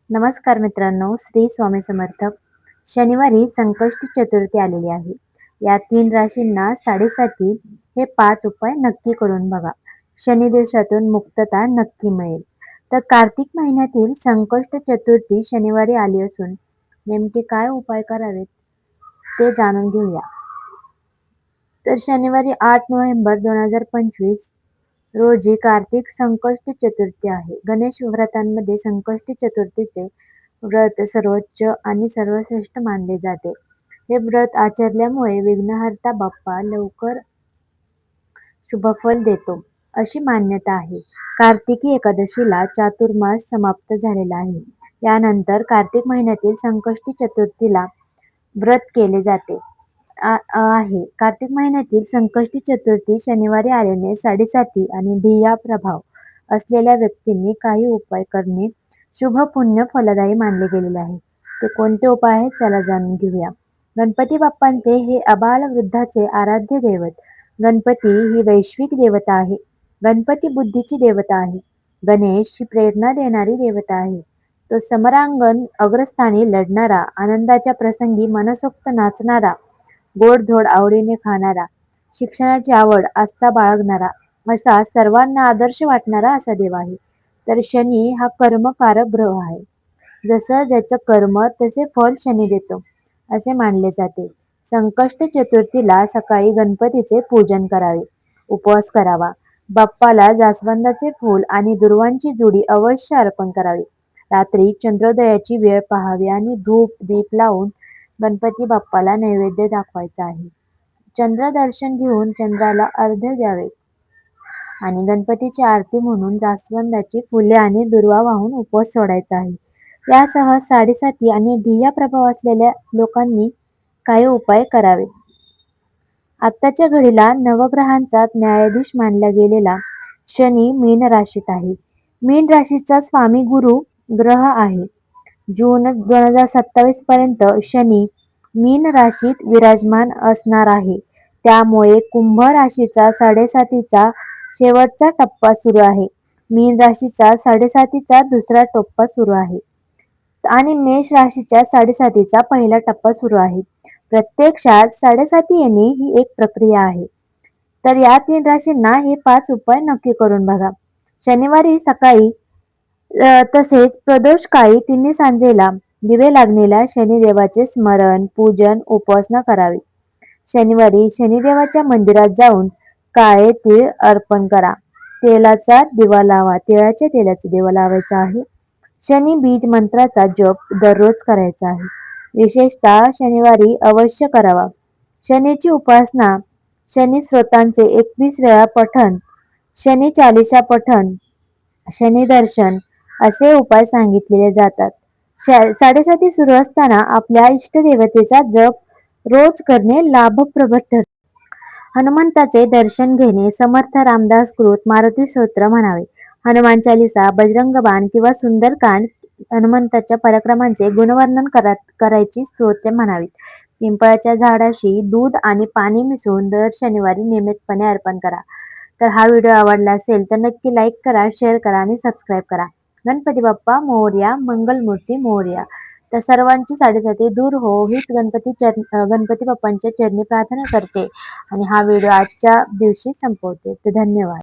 नमस्कार मित्रांनो, श्री स्वामी समर्थ. शनिवारी संकष्टी चतुर्थी आलेली आहे. या 3 राशींना साडेसाती हे 5 उपाय नक्की करून बघा. शनी दिवसातून मुक्तता नक्की मिळेल. तर कार्तिक महिन्यातील संकष्ट चतुर्थी शनिवारी आली असून नेमके काय उपाय करावेत ते जाणून घेऊया. तर शनिवारी 8 नोव्हेंबर 2025 रोजी कार्तिक संकष्टी चतुर्थी आहे. गणेश व्रतांमध्ये संकष्टी चतुर्थीचे व्रत सर्वोच्च आणि सर्वश्रेष्ठ मानले जाते. हे व्रत आचरल्यामुळे विघ्नहर्ता बाप्पा लवकर शुभफल देतो, अशी मान्यता आहे. कार्तिकी एकादशीला चातुर्मास समाप्त झालेला आहे. यानंतर कार्तिक महिन्यातील संकष्टी चतुर्थीला व्रत केले जाते आहे. कार्तिक महिन्यातील संकष्टी चतुर्थी शनिवारी आल्याने साडेसाती आणि धिया प्रभाव असलेल्या व्यक्तींनी काही उपाय करणे शुभ पुण्य फलदायी मानले गेलेले आहे. ते कोणते उपाय आहेत चला जाणून घेऊया. गणपती बाप्पांचे हे आबालवृद्धाचे आराध्य दैवत. गणपती ही वैश्विक देवता आहे. गणपती बुद्धीची देवता आहे. गणेश ही प्रेरणा देणारी देवता आहे. तो समरांगण अग्रस्थानी लढणारा, आनंदाच्या प्रसंगी मनसोक्त नाचणारा, गोडधोड आवडीने खाणारा, शिक्षणाची आवड आस्था बाळगणारा, असा सर्वांना आदर्श वाटणारा असा देव आहे. तर शनी हा कर्मकारक ग्रह आहे. जसं ज्याचं कर्म तसे फल शनी देतो असे मानले जाते. संकष्ट चतुर्थीला सकाळी गणपतीचे पूजन करावे, उपवास करावा, बाप्पाला जास्वंदाचे फूल आणि दुर्वांची जुडी अवश्य अर्पण करावी. रात्री चंद्रोदयाची वेळ पाहावी आणि धूप दीप लावून गणपती बाप्पाला नैवेद्य दाखवायचा आहे. चंद्रदर्शन घेऊन चंद्राला अर्घ्य द्यावे आणि गणपतीची आरती म्हणून जास्वंदाची फुले आणि दुर्वा वाहून उपवास सोडायचा आहे. यासह साडेसाती आणि धिया प्रभाव असलेल्या लोकांनी काही उपाय करावे. आत्ताच्या घडीला नवग्रहांचा न्यायाधीश मानला गेलेला शनी मीन राशीत आहे. मीन राशीचा स्वामी गुरु ग्रह आहे. जून 2027 पर्यंत शनी मीन राशीत विराजमान असणार आहे. त्यामुळे कुंभ राशीचा साडेसातीचा शेवटचा टप्पा सुरू आहे. मीन राशीचा साडेसातीचा दुसरा टप्पा सुरू आहे आणि मेष राशीच्या साडेसातीचा पहिला टप्पा सुरू आहे. प्रत्यक्षात साडेसाती येणे ही एक प्रक्रिया आहे. तर या 3 राशींना हे 5 उपाय नक्की करून बघा. शनिवारी सकाळी तसेच प्रदोष काळी तिन्ही सांजेला दिवे लागलेल्या शनिदेवाचे स्मरण, पूजन, उपासना करावी. शनिवारी शनिदेवाच्या मंदिरात जाऊन काळे तीळ अर्पण करा. तेलाचा दिवा लावा. तिळाच्या तेलाचा दिवा लावायचा आहे. शनी बीज मंत्राचा जप दररोज करायचा आहे. विशेषतः शनिवारी अवश्य करावा. शनीची उपासना, शनी स्तोत्रांचे 21 वेळा पठण, शनी चालीसा पठण, शनी दर्शन असे उपाय सांगितलेले जातात. साडेसाती सुरू असताना आपल्या इष्टदेवतेचा जप रोज करणे लाभप्रद ठरते. हनुमंताचे दर्शन घेणे, समर्थ रामदास कृत मारुती स्तोत्र म्हणावे. हनुमान चालीसा, बजरंग बाण किंवा सुंदरकांड हनुमंताच्या पराक्रमांचे गुणवर्णन करायची स्तोत्रे म्हणावीत. पिंपळाच्या झाडाशी दूध आणि पाणी मिसळून दर शनिवारी नियमितपणे अर्पण करा. तर हा व्हिडिओ आवडला असेल तर नक्की लाईक करा, शेअर करा आणि सबस्क्राईब करा. गणपती बाप्पा मोरया, मंगलमूर्ती मोरया. तर सर्वांची साडेसाती दूर हो हीच गणपती बाप्पांच्या चरणी प्रार्थना करते आणि हा व्हिडिओ आजच्या दिवशी संपवते. तर धन्यवाद.